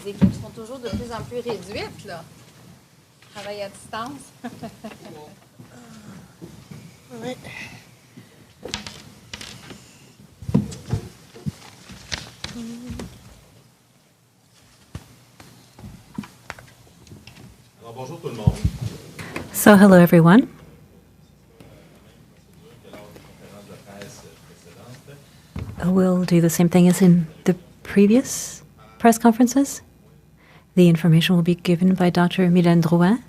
Les équipes sont toujours de plus en plus réduites, là. Travail à distance. Oui. Alors, bonjour tout le monde. So, hello everyone. We'll do the same thing as in the previous press conferences. The information will be given by Dr. Mylène Drouin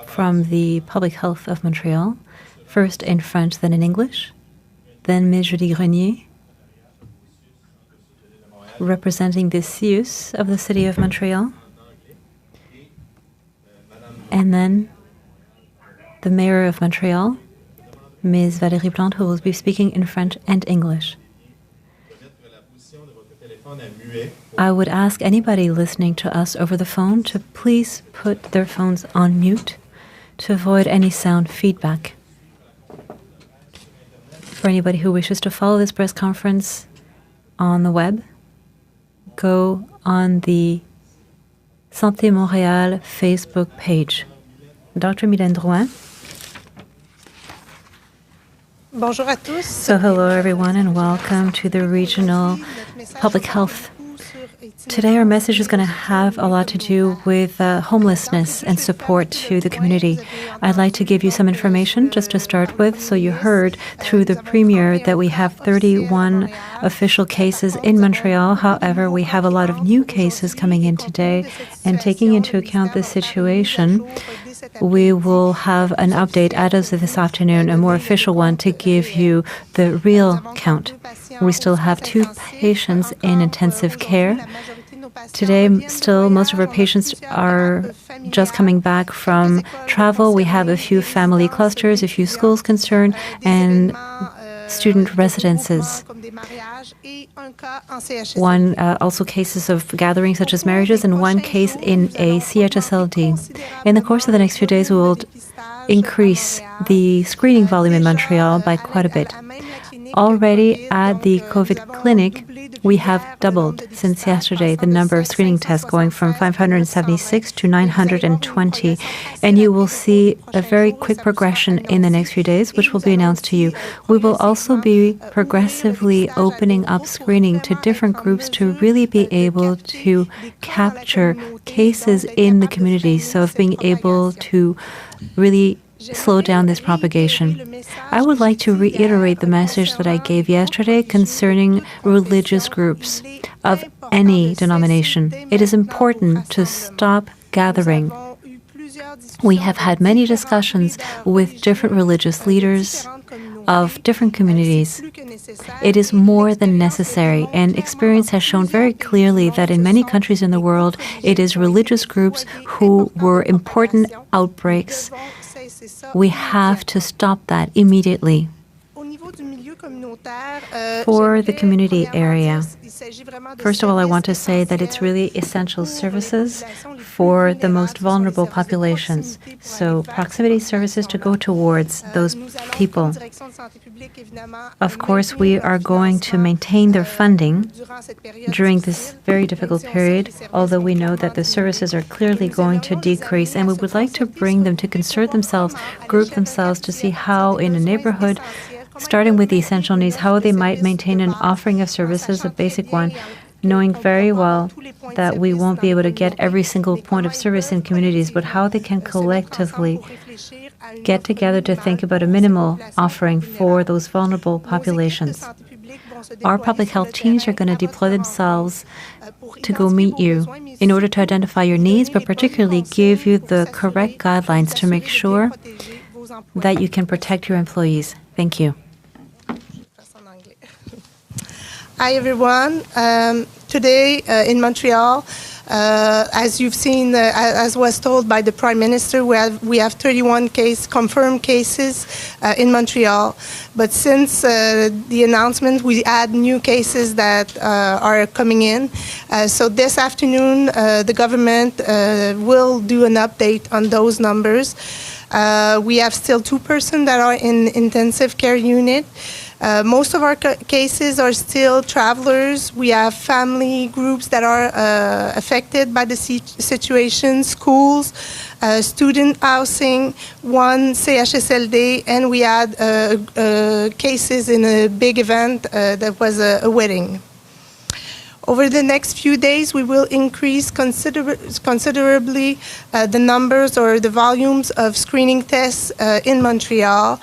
from the Public Health of Montreal, first in French, then in English. Then Ms. Julie Grenier, representing the CIUS of the City of Montreal. And then the Mayor of Montreal, Ms. Valérie Plante, who will be speaking in French and English. I would ask anybody listening to us over the phone to please put their phones on mute to avoid any sound feedback. For anybody who wishes to follow this press conference on the web, go on the Santé Montréal Facebook page. Dr. Mylène Drouin. Bonjour à tous. So hello everyone and welcome to the Regional Public Health. Today our message is going to have a lot to do with homelessness and support to the community. I'd like to give you some information just to start with. So you heard through the Premier that we have 31 official cases in Montreal. However, we have a lot of new cases coming in today. And taking into account the situation, we will have an update as of this afternoon, a more official one, to give you the real count. We still have 2 patients in intensive care. Today, still, most of our patients are just coming back from travel. We have a few family clusters, a few schools concerned, and student residences. One, also cases of gatherings such as marriages, and 1 case in a CHSLD. In the course of the next few days, we will increase the screening volume in Montreal by quite a bit. Already at the COVID clinic, we have doubled since yesterday the number of screening tests, going from 576 to 920. And you will see a very quick progression in the next few days, which will be announced to you. We will also be progressively opening up screening to different groups to really be able to capture cases in the community, so of being able to really slow down this propagation. I would like to reiterate the message that I gave yesterday concerning religious groups of any denomination. It is important to stop gathering. We have had many discussions with different religious leaders of different communities. It is more than necessary, and experience has shown very clearly that in many countries in the world, it is religious groups who were important outbreaks. We have to stop that immediately. For the community area, first of all, I want to say that it's really essential services for the most vulnerable populations. So proximity services to go towards those people. Of course, we are going to maintain their funding during this very difficult period, although we know that the services are clearly going to decrease, and we would like to bring them to concert themselves, group themselves to see how in a neighborhood, starting with the essential needs, how they might maintain an offering of services, a basic one, knowing very well that we won't be able to get every single point of service in communities, but how they can collectively get together to think about a minimal offering for those vulnerable populations. Our public health teams are going to deploy themselves to go meet you in order to identify your needs, but particularly give you the correct guidelines to make sure that you can protect your employees. Thank you. Hi, everyone. Today in Montreal, as you've seen, as was told by the Prime Minister, we have 31 confirmed cases in Montreal. But since the announcement, we add new cases that are coming in. So this afternoon, the government will do an update on those numbers. We have still 2 persons that are in intensive care unit. Most of our cases are still travelers. We have family groups that are affected by the situation, schools, student housing, one CHSLD, and we had cases in a big event that was a wedding. Over the next few days, we will increase considerably the numbers or the volumes of screening tests in Montreal.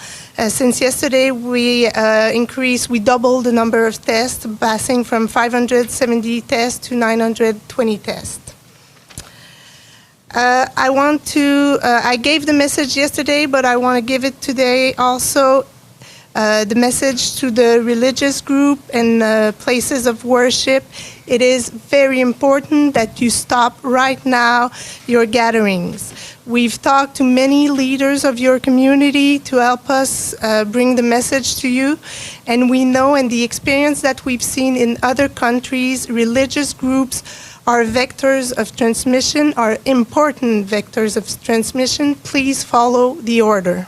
Since yesterday, we doubled the number of tests, passing from 570 tests to 920 tests. I gave the message yesterday, but I want to give it today also. The message to the religious group and places of worship. It is very important that you stop right now your gatherings. We've talked to many leaders of your community to help us bring the message to you. And we know, and the experience that we've seen in other countries, religious groups are vectors of transmission, are important vectors of transmission. Please follow the order.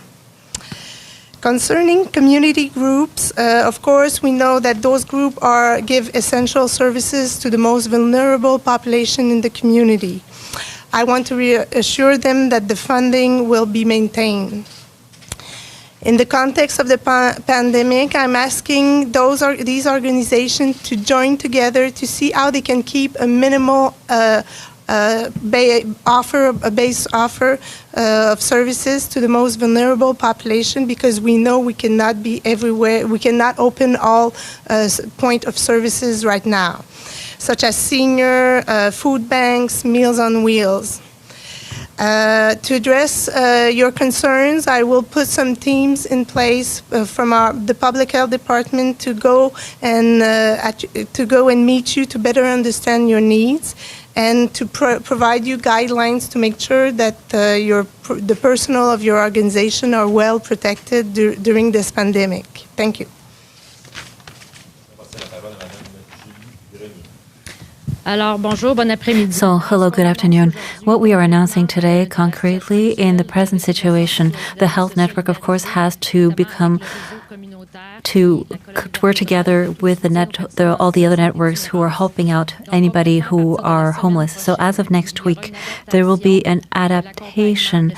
Concerning community groups, of course, we know that those groups give essential services to the most vulnerable population in the community. I want to reassure them that the funding will be maintained. In the context of the pandemic, I'm asking these organizations to join together to see how they can keep a minimal base offer of services to the most vulnerable population, because we know we cannot be everywhere. We cannot open all point of services right now, such as senior, food banks, Meals on Wheels. To address your concerns, I will put some teams in place from the Public Health Department to go and meet you to better understand your needs, and to provide you guidelines to make sure that the personnel of your organization are well protected during this pandemic. Thank you. So, hello, good afternoon. What we are announcing today, concretely, in the present situation, the health network, of course, has to work together with all the other networks who are helping out anybody who are homeless. So, as of next week, there will be an adaptation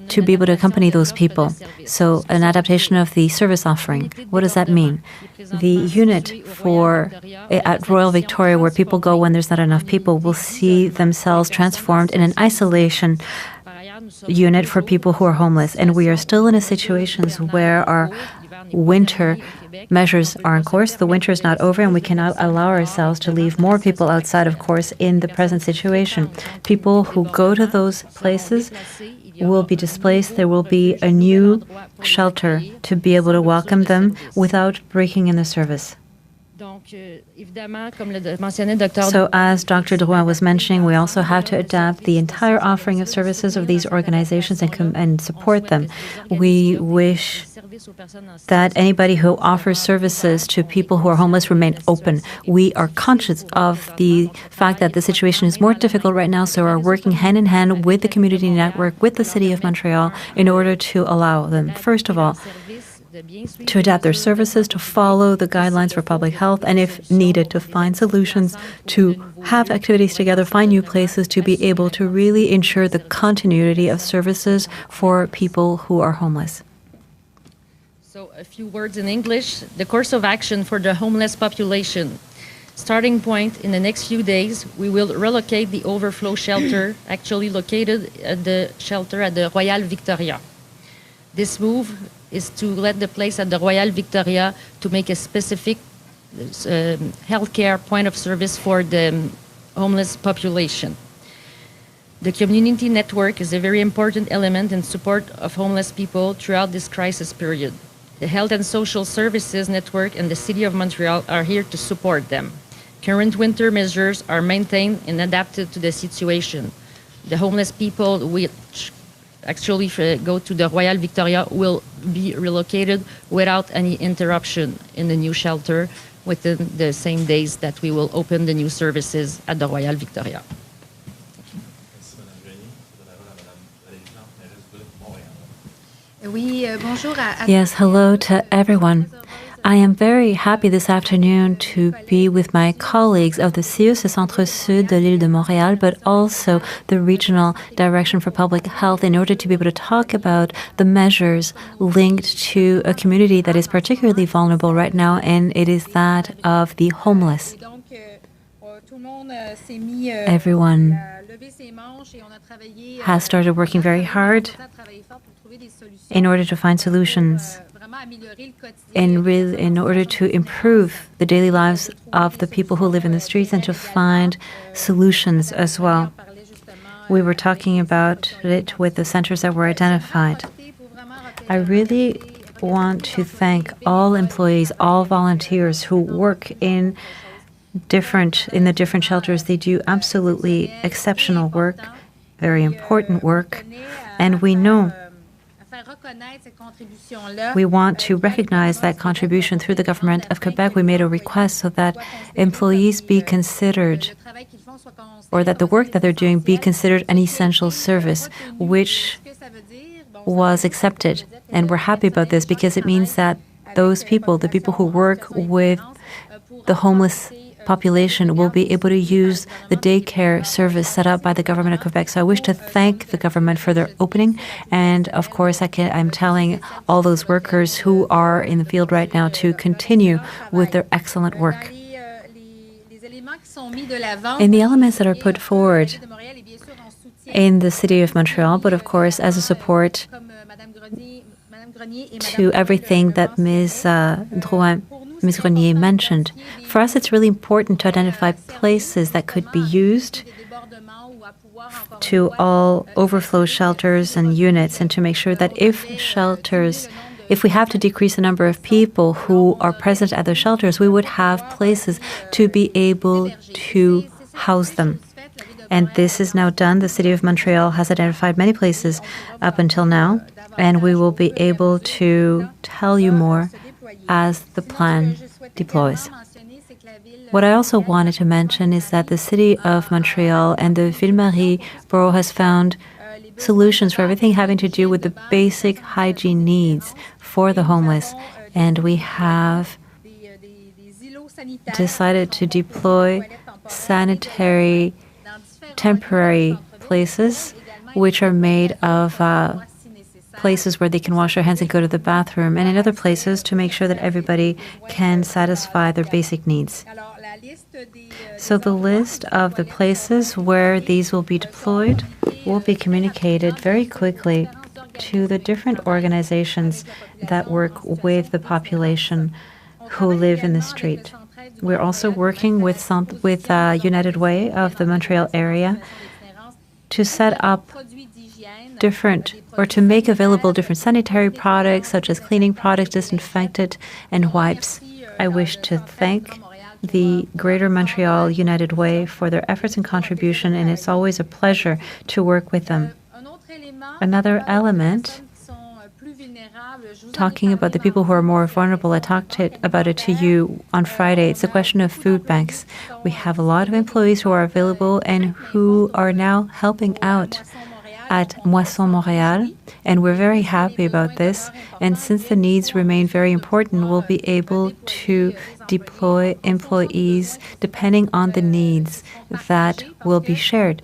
to be able to accompany those people. So, an adaptation of the service offering. What does that mean? The unit at Royal Victoria, where people go when there's not enough people, will see themselves transformed in an isolation unit for people who are homeless. And we are still in a situation where our winter measures are in course. The winter is not over, and we cannot allow ourselves to leave more people outside, of course, in the present situation. People who go to those places will be displaced. There will be a new shelter to be able to welcome them without breaking in the service. So, as Dr. Drouin was mentioning, we also have to adapt the entire offering of services of these organizations and support them. We wish that anybody who offers services to people who are homeless remain open. We are conscious of the fact that the situation is more difficult right now, so we're working hand in hand with the community network, with the City of Montreal, in order to allow them, first of all, to adapt their services, to follow the guidelines for public health, and if needed, to find solutions, to have activities together, find new places, to be able to really ensure the continuity of services for people who are homeless. So, a few words in English. The course of action for the homeless population. Starting point, in the next few days, we will relocate the overflow shelter, actually located at the shelter at the Royal Victoria. This move is to let the place at the Royal Victoria to make a specific healthcare point of service for the homeless population. The community network is a very important element in support of homeless people throughout this crisis period. The Health and Social Services Network and the City of Montreal are here to support them. Current winter measures are maintained and adapted to the situation. The homeless people which actually go to the Royal Victoria will be relocated without any interruption in the new shelter within the same days that we will open the new services at the Royal Victoria. Yes, hello to everyone. I am very happy this afternoon to be with my colleagues of the CIUS, the Centre-Sud de l'île de Montréal, but also the Regional Direction for Public Health, in order to be able to talk about the measures linked to a community that is particularly vulnerable right now, and it is that of the homeless. Everyone has started working very hard in order to find solutions, in order to improve the daily lives of the people who live in the streets and to find solutions as well. We were talking about it with the centers that were identified. I really want to thank all employees, all volunteers who work in the different shelters. They do absolutely exceptional work, very important work, and we know we want to recognize that contribution through the government of Quebec. We made a request so that employees be considered, or that the work that they're doing be considered an essential service, which was accepted. And we're happy about this because it means that those people, the people who work with the homeless population, will be able to use the daycare service set up by the government of Quebec. So I wish to thank the government for their opening. And of course, I'm telling all those workers who are in the field right now to continue with their excellent work. In the elements that are put forward in the city of Montreal, but of course as a support to everything that Ms. Grenier mentioned. For us, it's really important to identify places that could be used to all overflow shelters and units, and to make sure that if we have to decrease the number of people who are present at the shelters, we would have places to be able to house them. And this is now done. The City of Montreal has identified many places up until now, and we will be able to tell you more as the plan deploys. What I also wanted to mention is that the City of Montreal and the Ville-Marie borough has found solutions for everything having to do with the basic hygiene needs for the homeless. And we have decided to deploy sanitary temporary places, which are made of places where they can wash their hands and go to the bathroom, and in other places to make sure that everybody can satisfy their basic needs. So the list of the places where these will be deployed will be communicated very quickly to the different organizations that work with the population who live in the street. We're also working with United Way of the Montreal area to set up to make available different sanitary products, such as cleaning products, disinfectant, and wipes. I wish to thank the Greater Montreal United Way for their efforts and contribution, and it's always a pleasure to work with them. Another element, talking about the people who are more vulnerable, I talked about it to you on Friday. It's a question of food banks. We have a lot of employees who are available and who are now helping out at Moisson Montréal, and we're very happy about this. And since the needs remain very important, we'll be able to deploy employees depending on the needs that will be shared.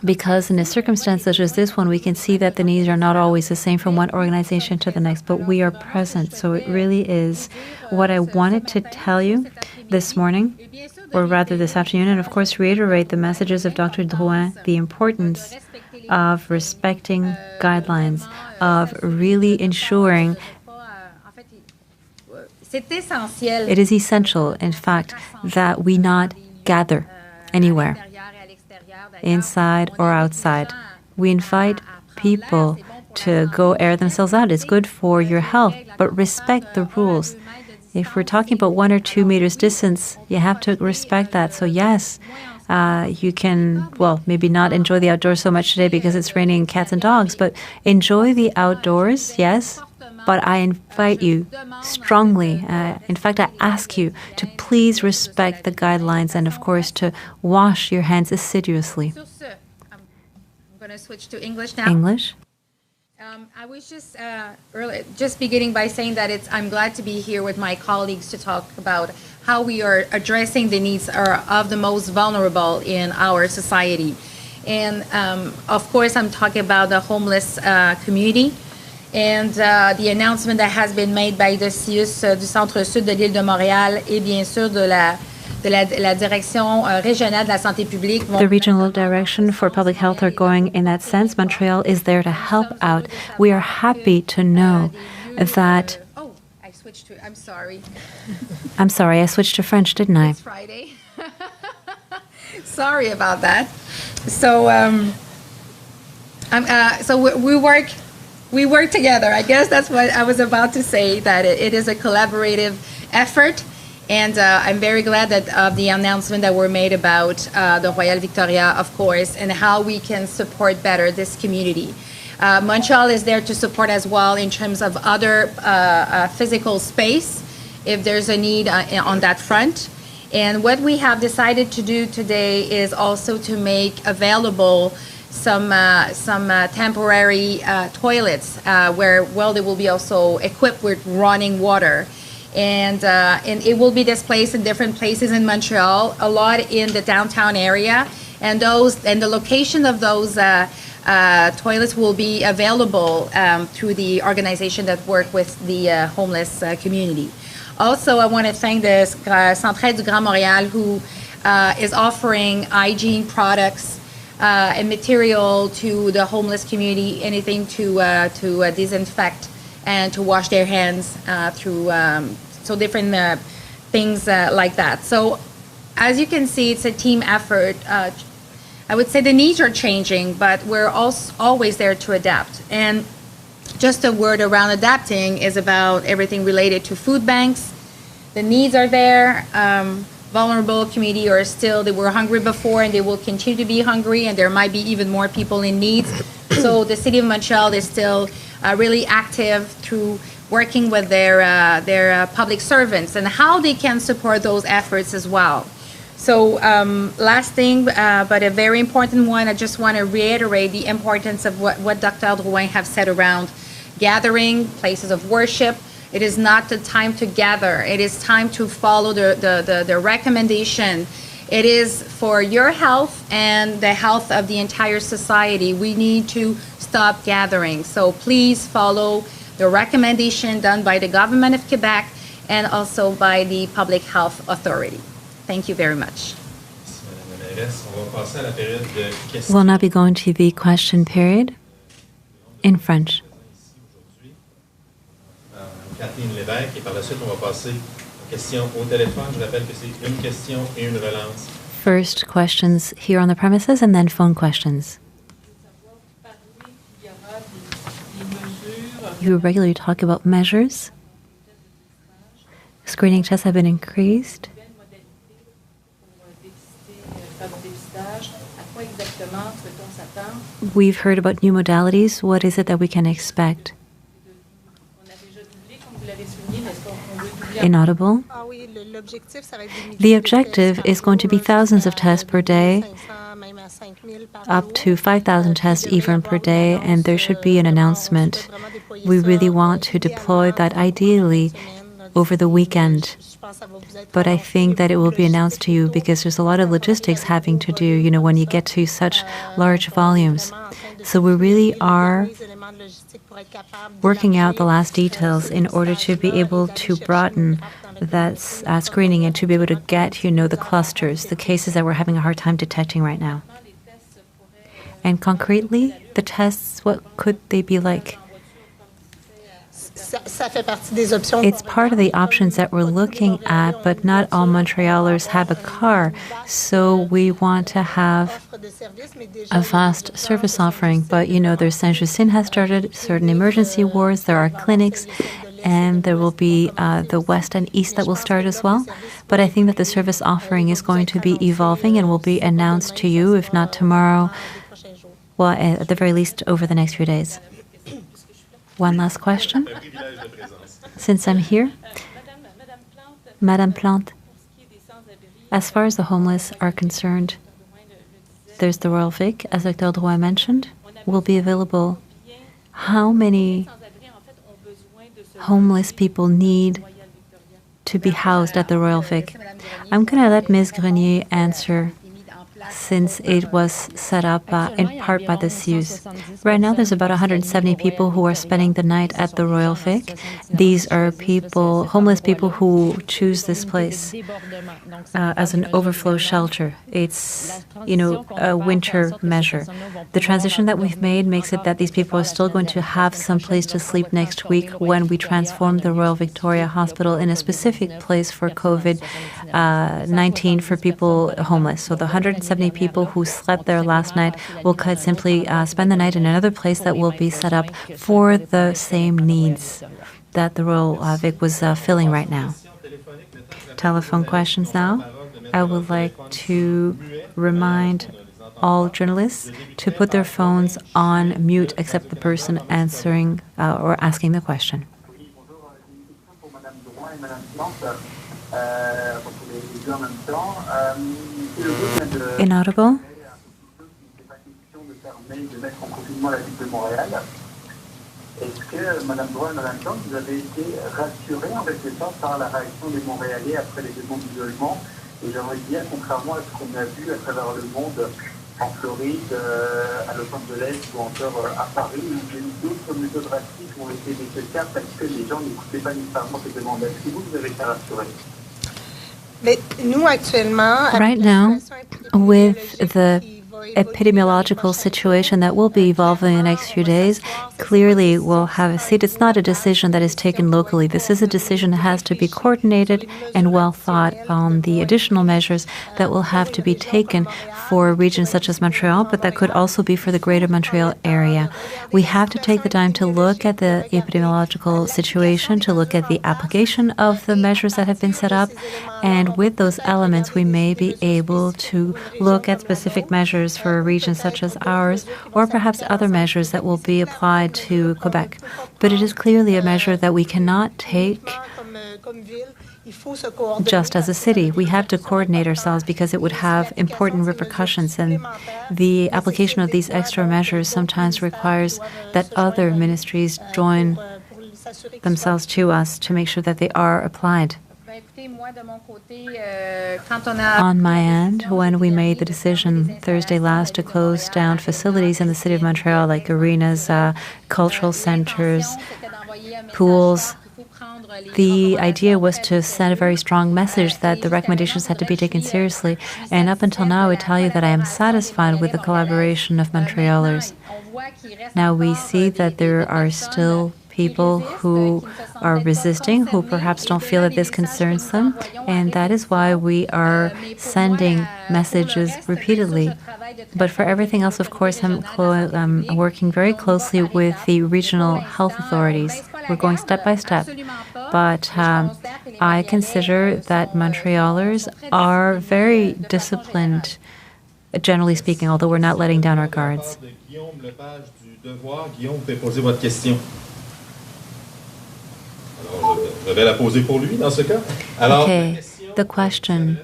Because in a circumstance such as this one, we can see that the needs are not always the same from one organization to the next, but we are present. So it really is what I wanted to tell you this morning, or rather this afternoon, and of course reiterate the messages of Dr. Drouin, the importance of respecting guidelines, of really ensuring it is essential, in fact, that we not gather anywhere, inside or outside. We invite people to go air themselves out. It's good for your health, but respect the rules. If we're talking about 1 or 2 meters distance, you have to respect that. So yes, you can, maybe not enjoy the outdoors so much today because it's raining cats and dogs, but enjoy the outdoors, yes. But I invite you strongly, in fact, I ask you to please respect the guidelines and, of course, to wash your hands assiduously. I'm going to switch to English now. English. I was just beginning by saying that I'm glad to be here with my colleagues to talk about how we are addressing the needs of the most vulnerable in our society. And of course, I'm talking about the homeless community and the announcement that has been made by the CIUS du centre-sud de l'île de Montréal et bien sûr de la direction régionale de la santé publique. The regional direction for public health are going in that sense. Montreal is there to help out. We are happy to know that. Oh, I switched to. I'm sorry. I'm sorry, I switched to French, didn't I? It's Friday. Sorry about that. So, we work together. I guess that's what I was about to say. That it is a collaborative effort. And I'm very glad that of the announcement that were made about the Royal Victoria, of course, and how we can support better this community. Montreal is there to support as well in terms of other physical space, if there's a need on that front. And what we have decided to do today is also to make available some temporary toilets where, well, they will be also equipped with running water. And it will be displaced in different places in Montreal, a lot in the downtown area, and the location of those toilets will be available through the organization that work with the homeless community. Also, I want to thank the Centraide du Grand Montréal, who is offering hygiene products and material to the homeless community, anything to disinfect and to wash their hands through so different things like that. So as you can see, it's a team effort. I would say the needs are changing, but we're also always there to adapt. And just a word around adapting is about everything related to food banks. The needs are there. Vulnerable community are still, they were hungry before and they will continue to be hungry, and there might be even more people in need. So the City of Montreal is still really active through working with their public servants and how they can support those efforts as well. So last thing, but a very important one, I just want to reiterate the importance of what Dr. Drouin have said around gathering, places of worship. It is not the time to gather. It is time to follow the recommendation. It is for your health and the health of the entire society. We need to stop gathering. So please follow the recommendation done by the government of Quebec and also by the Public Health Authority. Thank you very much. We'll now be going to the question period in French. Kathleen Lévesque, et par la suite, on va passer aux questions au téléphone. Je rappelle que c'est une question et une relance. First questions here on the premises and then phone questions. You regularly talk about measures. Screening tests have been increased. We've heard about new modalities. What is it that we can expect? Inaudible. The objective is going to be thousands of tests per day, up to 5,000 tests even per day, and there should be an announcement. We really want to deploy that ideally over the weekend. But I think that it will be announced to you because there's a lot of logistics having to do, when you get to such large volumes. So we really are working out the last details in order to be able to broaden that screening and to be able to get, the clusters, the cases that we're having a hard time detecting right now. And concretely, the tests, what could they be like? It's part of the options that we're looking at, but not all Montrealers have a car. So we want to have a vast service offering. But, there's Saint-Justine has started certain emergency wards, there are clinics, and there will be the west and east that will start as well. But I think that the service offering is going to be evolving and will be announced to you, if not tomorrow, well, at the very least over the next few days. One last question. Since I'm here, Madame Plante, as far as the homeless are concerned, there's the Royal Vic, as Dr. Drouin mentioned, will be available How many homeless people need to be housed at the Royal Vic? I'm going to let Ms. Grenier answer, since it was set up in part by the CIUS. Right now, there's about 170 people who are spending the night at the Royal Vic. These are people, homeless people who choose this place as an overflow shelter. It's, a winter measure. The transition that we've made makes it that these people are still going to have some place to sleep next week when we transform the Royal Victoria Hospital in a specific place for COVID-19 for people homeless. So the 170 people who slept there last night will quite simply spend the night in another place that will be set up for the same needs that the Royal Vic was filling right now. Telephone questions now. I would like to remind all journalists to put their phones on mute except the person answering or asking the question. Inaudible. Est-ce que Mme Drouin et Mme Plante, vous avez été rassurés en quelque sorte par la réaction des Montréalais après les demandes d'isolement? Et j'aimerais dire, contrairement à ce qu'on a vu à travers le monde, en Floride, à Los Angeles ou encore à Paris, où d'autres mesures drastiques ont été nécessaires parce que les gens n'écoutaient pas nécessairement ces demandes. Est-ce que vous avez été rassurés? Right now, with the epidemiological situation that will be evolving in the next few days, clearly we'll have a seat. It's not a decision that is taken locally. This is a decision that has to be coordinated and well thought on the additional measures that will have to be taken for regions such as Montreal, but that could also be for the greater Montreal area. We have to take the time to look at the epidemiological situation, to look at the application of the measures that have been set up, and with those elements we may be able to look at specific measures for a region such as ours, or perhaps other measures that will be applied to Quebec. But it is clearly a measure that we cannot take just as a city. We have to coordinate ourselves because it would have important repercussions, and the application of these extra measures sometimes requires that other ministries join themselves to us to make sure that they are applied. On my end, when we made the decision Thursday last to close down facilities in the city of Montreal, like arenas, cultural centers, pools, the idea was to send a very strong message that the recommendations had to be taken seriously. And up until now, I tell you that I am satisfied with the collaboration of Montrealers. Now we see that there are still people who are resisting, who perhaps don't feel that this concerns them, and that is why we are sending messages repeatedly. But for everything else, of course, I'm working very closely with the regional health authorities. We're going step by step. But I consider that Montrealers are very disciplined, generally speaking, although we're not letting down our guards. Okay, the question.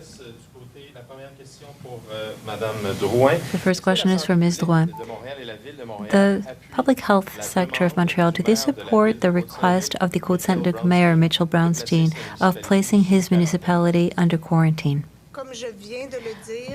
The first question is for Ms. Drouin. The public health sector of Montreal, do they support the request of the Côte-Saint-Luc Mayor Mitchell Brownstein of placing his municipality under quarantine?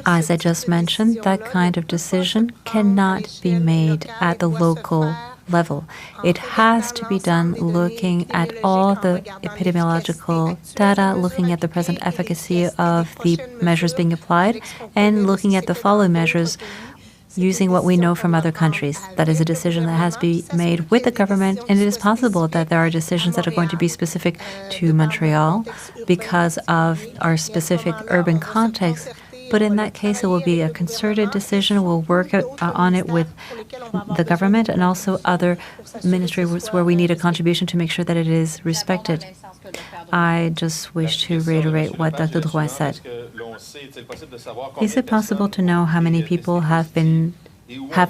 As I just mentioned, that kind of decision cannot be made at the local level. It has to be done looking at all the epidemiological data, looking at the present efficacy of the measures being applied, and looking at the following measures using what we know from other countries. That is a decision that has to be made with the government, and it is possible that there are decisions that are going to be specific to Montreal because of our specific urban context. But in that case, it will be a concerted decision. We'll work on it with the government and also other ministries where we need a contribution to make sure that it is respected. I just wish to reiterate what Dr. Drouin said. Is it possible to know how many people have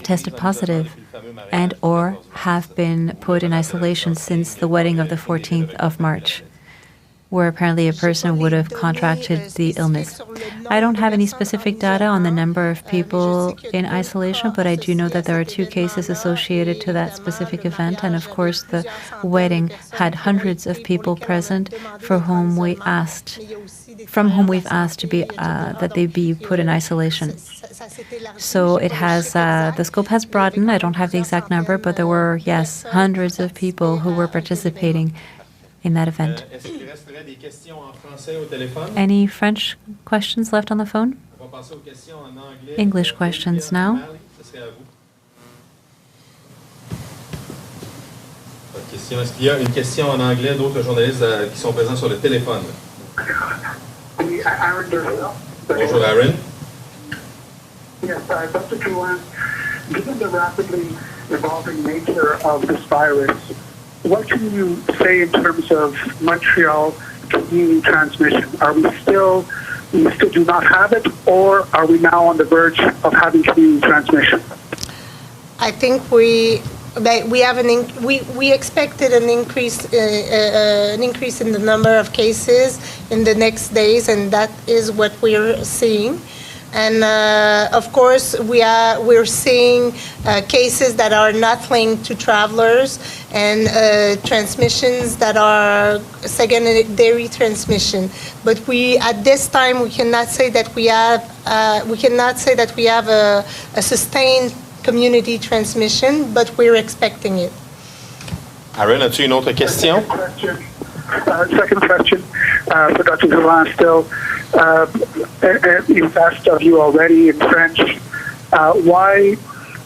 tested positive and or have been put in isolation since the wedding of the 14th of March? where apparently a person would have contracted the illness. I don't have any specific data on the number of people in isolation, but I do know that there are 2 cases associated to that specific event. And of course, the wedding had hundreds of people present from whom we've asked to be that they be put in isolation. So it has the scope has broadened. I don't have the exact number, but there were, yes, hundreds of people who were participating in that event. Any French questions left on the phone? English questions now. Est-ce qu'il y a une question en anglais d'autres journalistes qui sont présents sur le téléphone? Bonjour, Aaron. Yes, Dr. Drouin, given the rapidly evolving nature of this virus, what can you say in terms of Montreal community transmission? We still do not have it, or are we now on the verge of having community transmission? I think we expected an increase in the number of cases in the next days, and that is what we're seeing. And of course, we're seeing cases that are not linked to travelers and transmissions that are secondary transmission. But at this time, we cannot say that we have a sustained community transmission, but we're expecting it. Aaron, as-tu une autre question? Second question for Dr. Drouin still. You've asked of you already in French, why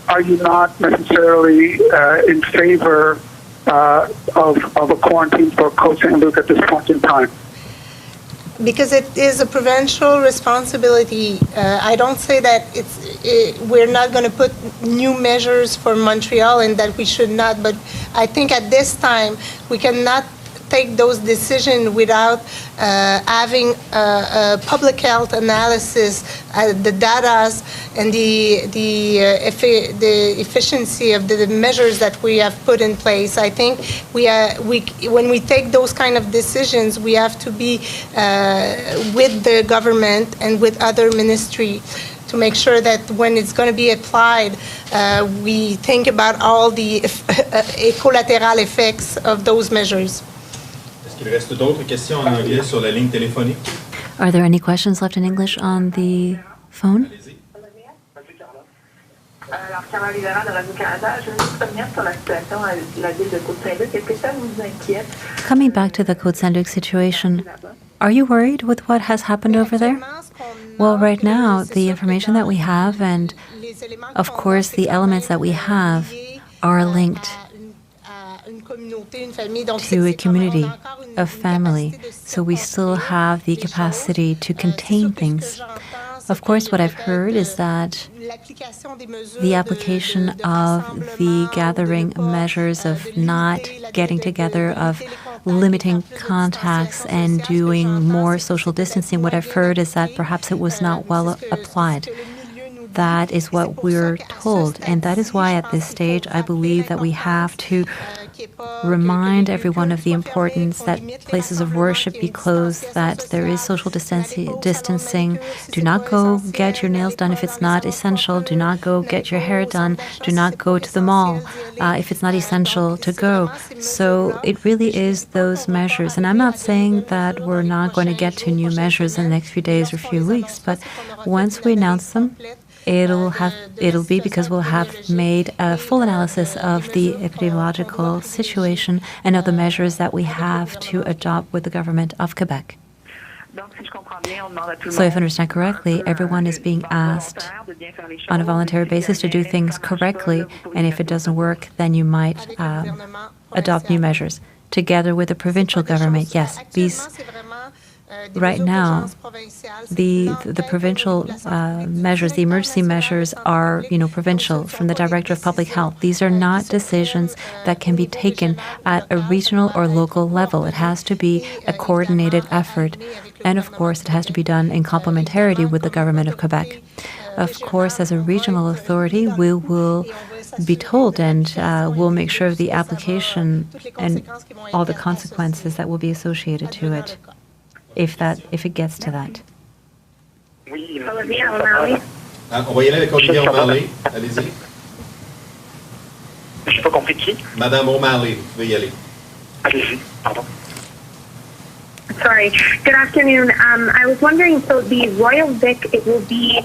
are you not necessarily in favor of a quarantine for Côte Saint-Luc at this point in time? Because it is a provincial responsibility. I don't say that we're not going to put new measures for Montreal and that we should not, but I think at this time we cannot take those decisions without having a public health analysis, the data and the efficiency of the measures that we have put in place. I think when we take those kind of decisions, we have to be with the government and with other ministry to make sure that when it's going to be applied, we think about all the collateral effects of those measures. Est-ce qu'il reste d'autres questions en anglais sur la ligne téléphonique? Are there any questions left in English on the phone? Alors, Carole Libéral de Radio-Canada, je veux juste revenir sur la situation à la ville de Côte-Saint-Luc. Est-ce que ça vous inquiète? Coming back to the Côte Saint-Luc situation, are you worried with what has happened over there? Well, right now, the information that we have and, of course, the elements that we have are linked to a community, a family, so we still have the capacity to contain things. Of course, what I've heard is that the application of the gathering measures of not getting together, of limiting contacts and doing more social distancing, what I've heard is that perhaps it was not well applied. That is what we're told, and that is why at this stage I believe that we have to remind everyone of the importance that places of worship be closed, that there is social distancing. Do not go get your nails done if it's not essential. Do not go get your hair done. Do not go to the mall if it's not essential to go. So it really is those measures. And I'm not saying that we're not going to get to new measures in the next few days or few weeks, but once we announce them, it'll be because we'll have made a full analysis of the epidemiological situation and of the measures that we have to adopt with the government of Quebec. So if I understand correctly, everyone is being asked on a voluntary basis to do things correctly, and if it doesn't work, then you might adopt new measures. Together with the provincial government, yes, these right now, the provincial measures, the emergency measures are, provincial from the Director of Public Health. These are not decisions that can be taken at a regional or local level. It has to be a coordinated effort. And of course, it has to be done in complementarity with the government of Quebec. Of course, as a regional authority, we will be told and we'll make sure of the application and all the consequences that will be associated to it. if it gets to that. Oui, Olivia O'Malley. On va y aller avec Olivia O'Malley. Allez-y. Je n'ai pas compris qui. Madame O'Malley, vous pouvez y aller. Allez-y, pardon. Sorry. Good afternoon. I was wondering, so the Royal Vic, it will be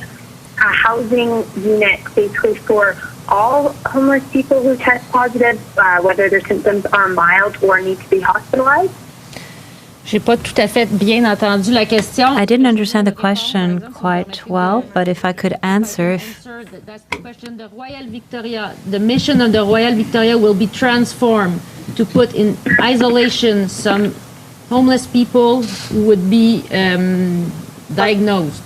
a housing unit basically for all homeless people who test positive, whether their symptoms are mild or need to be hospitalized? J'ai pas tout à fait bien entendu la question. I didn't understand the question quite well, but if I could answer, That's the question. The Royal Victoria, the mission of the Royal Victoria will be transformed to put in isolation some homeless people who would be diagnosed.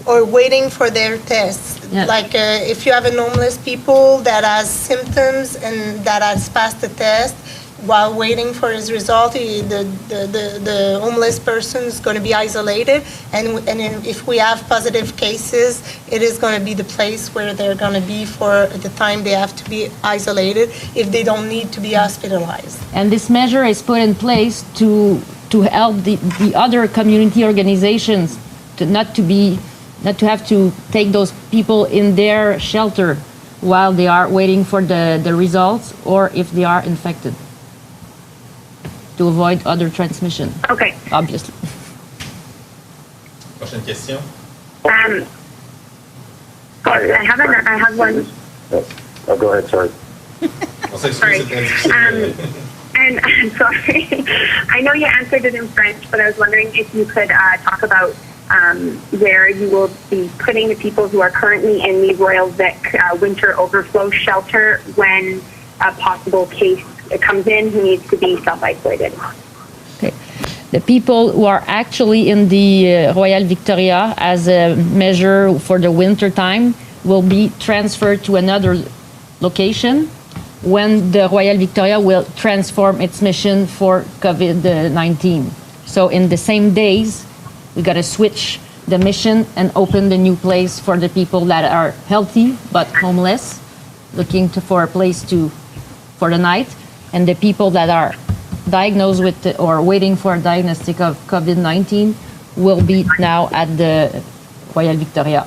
Or waiting for their tests. Yeah. Like if you have an homeless people that has symptoms and that has passed the test, while waiting for his result, the homeless person is going to be isolated. And if we have positive cases, it is going to be the place where they're going to be for the time they have to be isolated if they don't need to be hospitalized. And this measure is put in place to help the other community organizations to not to have to take those people in their shelter while they are waiting for the results or if they are infected, to avoid other transmission. Okay. Obviously. Prochaine question. I have one. Oh, go ahead, sorry. On s'excuse, Sorry. c'est très difficile. And I'm sorry, I know you answered it in French, but I was wondering if you could talk about where you will be putting the people who are currently in the Royal Vic winter overflow shelter when a possible case comes in who needs to be self-isolated. Okay. The people who are actually in the Royal Victoria as a measure for the winter time will be transferred to another location when the Royal Victoria will transform its mission for COVID-19. So in the same days, we got to switch the mission and open the new place for the people that are healthy but homeless, looking for a place for the night, and the people that are diagnosed with or waiting for a diagnostic of COVID-19 will be now at the Royal Victoria.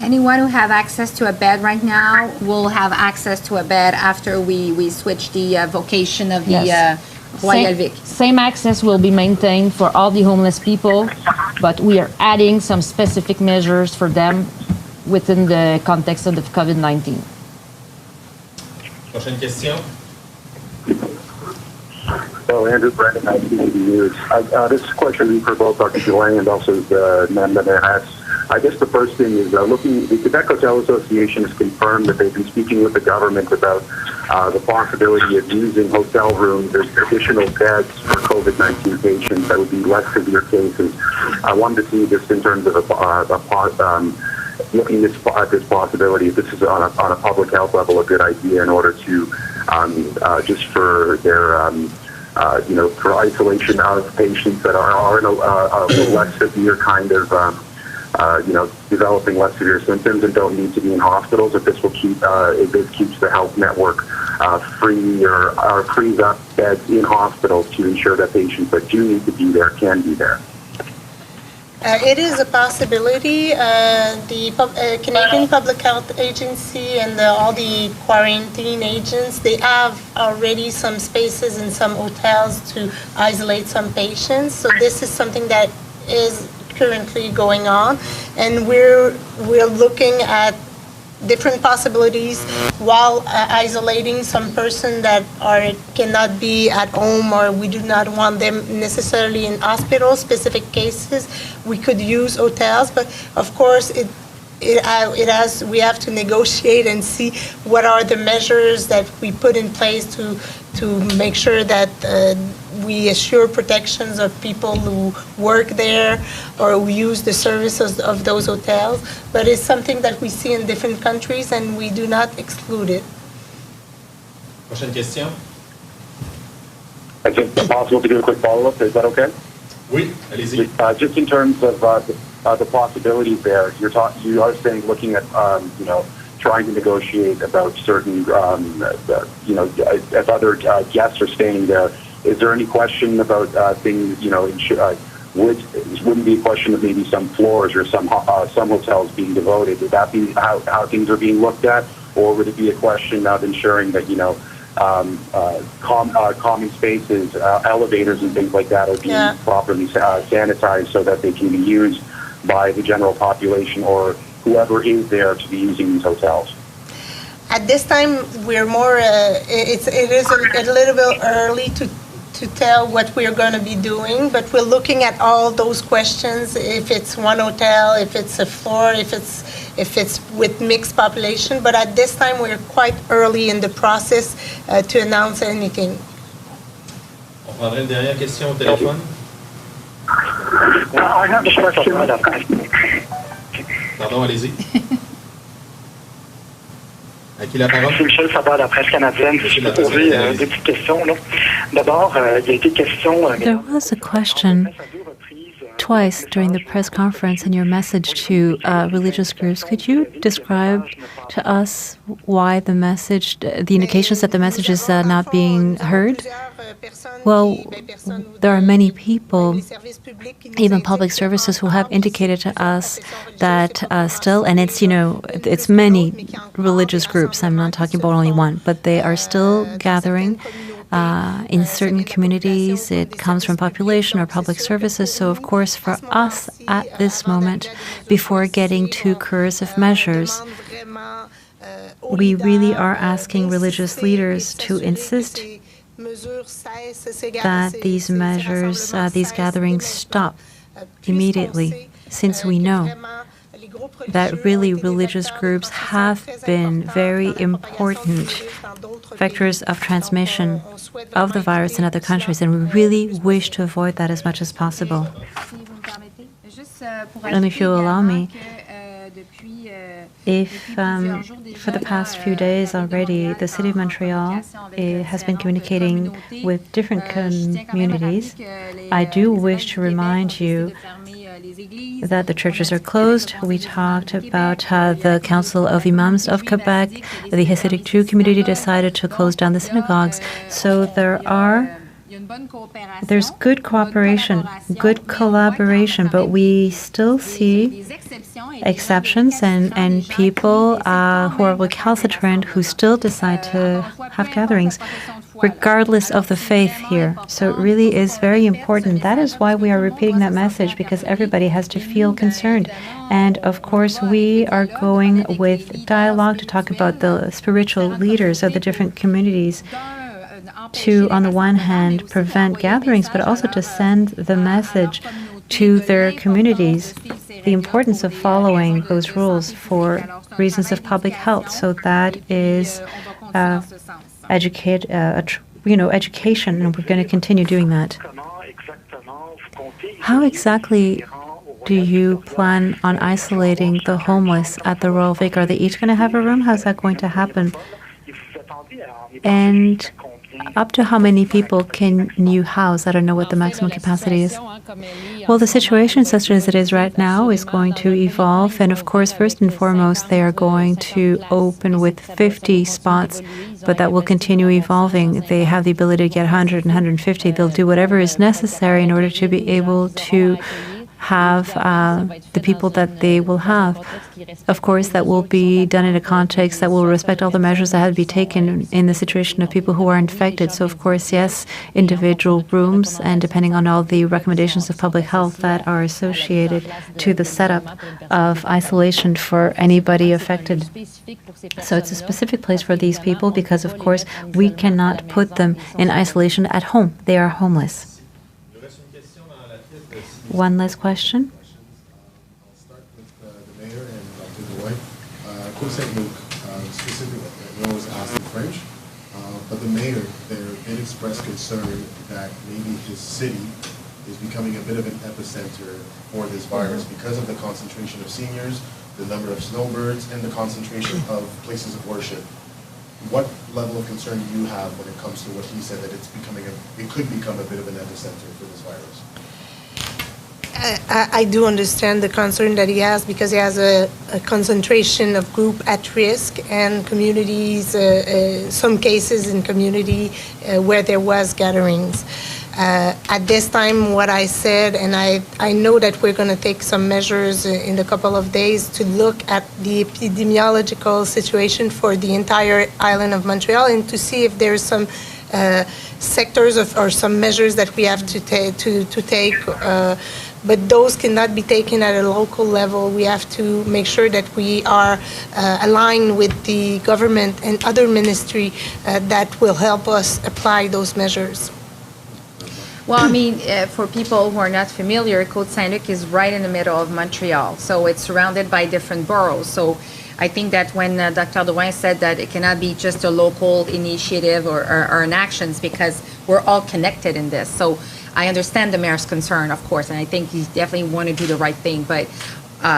Anyone who have access to a bed right now will have access to a bed after we switch the vocation of the Yes. Royal Vic. Same access will be maintained for all the homeless people, but we are adding some specific measures for them within the context of the COVID-19. Prochaine question. So, Andrew Brennan, ICTV News. This question for both Dr. Delaine and also Mme Menares. I guess the first thing is the Quebec Hotel Association has confirmed that they've been speaking with the government about the possibility of using hotel rooms as additional beds for COVID-19 patients that would be less severe cases. I wanted to see this in terms of looking at this possibility, if this is on a public health level a good idea in order to just for their for isolation of patients that are in a less severe kind of developing less severe symptoms and don't need to be in hospitals. If this will keeps the health network free or frees up beds in hospitals to ensure that patients that do need to be there can be there. It is a possibility. The Canadian Public Health Agency and all the quarantine agents, they have already some spaces in some hotels to isolate some patients. So this is something that is currently going on, and we're looking at different possibilities while isolating some person that cannot be at home, or we do not want them necessarily in hospital. Specific cases, we could use hotels, but of course we have to negotiate and see what are the measures that we put in place to make sure that we assure protections of people who work there or who use the services of those hotels. But it's something that we see in different countries, and we do not exclude it. Prochaine question. I think it's possible to do a quick follow-up. Is that okay? Oui, allez-y. Just in terms of the possibilities there, you are saying looking at trying to negotiate about certain if other guests are staying there. Is there any question about things wouldn't be a question of maybe some floors or some hotels being devoted? Would that be how things are being looked at, or would it be a question of ensuring that common spaces, elevators, and things like that are being properly sanitized so that they can be used by the general population or whoever is there to be using these hotels? At this time, we're more. It is a little bit early to tell what we're going to be doing, but we're looking at all those questions. If it's one hotel, if it's a floor, if it's with mixed population. But at this time, we're quite early in the process to announce anything. On prendrait une dernière question au téléphone. I have a question. Pardon, allez-y. À qui la parole? C'est Michel Sabat de la presse canadienne. Je peux poser deux petites questions. D'abord, il y a été question... There was a question twice during the press conference in your message to religious groups. Could you describe to us why the message, the indications that the message is not being heard? Well, there are many people, even public services, who have indicated to us that still, and it's many religious groups, I'm not talking about only one, but they are still gathering in certain communities. It comes from population or public services. So, of course, for us at this moment, before getting to coercive measures, we really are asking religious leaders to insist that these measures, these gatherings stop immediately, since we know that really religious groups have been very important vectors of transmission of the virus in other countries, and we really wish to avoid that as much as possible. And if you allow me, for the past few days already, the City of Montreal has been communicating with different communities. I do wish to remind you that the churches are closed. We talked about the Council of Imams of Quebec. The Hasidic Jew community decided to close down the synagogues. So there's good cooperation, good collaboration, but we still see exceptions and people who are recalcitrant who still decide to have gatherings, regardless of the faith here. So it really is very important. That is why we are repeating that message, because everybody has to feel concerned. And of course, we are going with dialogue to talk about the spiritual leaders of the different communities to, on the one hand, prevent gatherings, but also to send the message to their communities, the importance of following those rules for reasons of public health. So that is education, and we're going to continue doing that. How exactly do you plan on isolating the homeless at the Royal Vic? Are they each going to have a room? How's that going to happen? And up to how many people can you house? I don't know what the maximum capacity is. Well, the situation, such as it is right now, is going to evolve. And of course, first and foremost, they are going to open with 50 spots, but that will continue evolving. They have the ability to get 100 and 150. They'll do whatever is necessary in order to be able to have the people that they will have. Of course, that will be done in a context that will respect all the measures that have to be taken in the situation of people who are infected. So, of course, yes, individual rooms, and depending on all the recommendations of public health that are associated to the setup of isolation for anybody affected. So it's a specific place for these people because, of course, we cannot put them in isolation at home. They are homeless. One last question. I'll start with the mayor and Dr. Roy. Cour Saint-Luc, specifically, I know it was asked in French, but the mayor there did express concern that maybe his city is becoming a bit of an epicenter for this virus because of the concentration of seniors, the number of snowbirds, and the concentration of places of worship. What level of concern do you have when it comes to what he said, that it could become a bit of an epicenter for this virus? I do understand the concern that he has, because he has a concentration of group at risk and communities, some cases in community where there was gatherings. At this time, what I said, and I know that we're going to take some measures in a couple of days to look at the epidemiological situation for the entire island of Montreal and to see if there's some sectors or some measures that we have to take. But those cannot be taken at a local level. We have to make sure that we are aligned with the government and other ministry that will help us apply those measures. Well, I mean, for people who are not familiar, Côte-Saint-Luc is right in the middle of Montreal, so it's surrounded by different boroughs. So I think that when Dr. Drouin said that it cannot be just a local initiative or an actions because we're all connected in this. So I understand the mayor's concern, of course, and I think he definitely want to do the right thing. But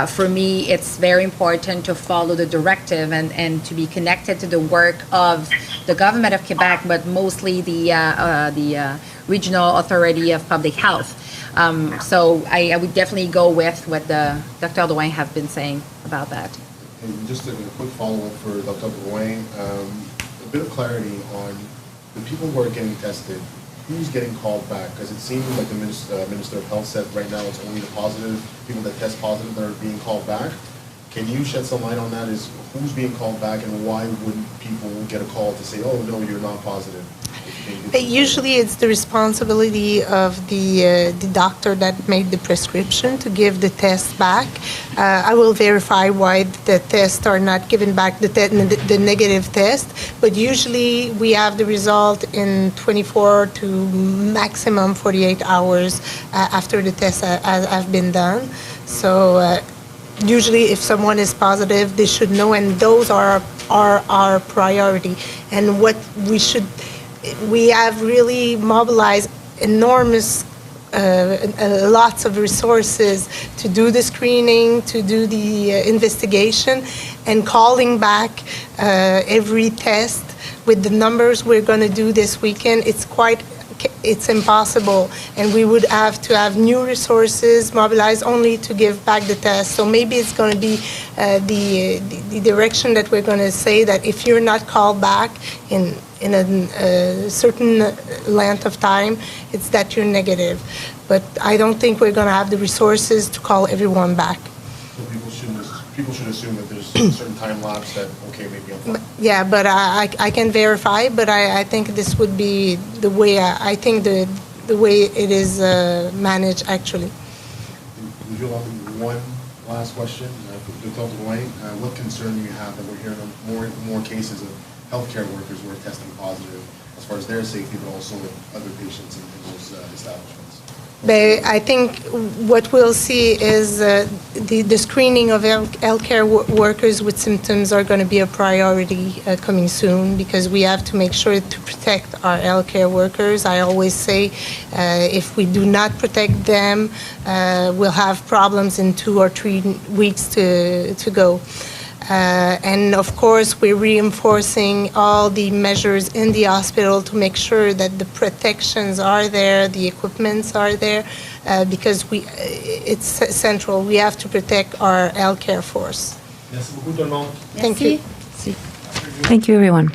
for me, it's very important to follow the directive and to be connected to the work of the government of Quebec, but mostly the Regional Authority of Public Health. So I would definitely go with what Dr. Drouin have been saying about that. And just a quick follow-up for Dr. Drouin, a bit of clarity on the people who are getting tested, who's getting called back? Because it seems like the Minister of Health said right now it's only the positive, people that test positive that are being called back. Can you shed some light on that? Is who's being called back and why wouldn't people get a call to say, oh, no, you're not positive? Usually it's the responsibility of the doctor that made the prescription to give the test back. I will verify why the tests are not given back, the negative test, but usually we have the result in 24 to maximum 48 hours after the test has been done. So usually if someone is positive, they should know, and those are our priority. And what we have really mobilized enormous lots of resources to do the screening, to do the investigation, and calling back every test with the numbers we're going to do this weekend. It's impossible, and we would have to have new resources mobilized only to give back the test. So maybe it's going to be the direction that we're going to say that if you're not called back in a certain length of time, it's that you're negative. But I don't think we're going to have the resources to call everyone back. So people should assume that there's a certain time lapse that, okay, maybe I'm fine. Yeah, but I can verify, but I think this would be the way, I think the way it is managed actually. Would you allow me one last question? Dr. Drouin, what concern do you have that we're hearing more cases of healthcare workers who are testing positive as far as their safety, but also with other patients in those establishments? I think what we'll see is the screening of healthcare workers with symptoms are going to be a priority coming soon, because we have to make sure to protect our healthcare workers. I always say if we do not protect them, we'll have problems in 2 or 3 weeks to go. And of course, we're reinforcing all the measures in the hospital to make sure that the protections are there, the equipments are there, because it's central. We have to protect our healthcare force. Merci beaucoup tout le monde. Thank you. Thank you, everyone.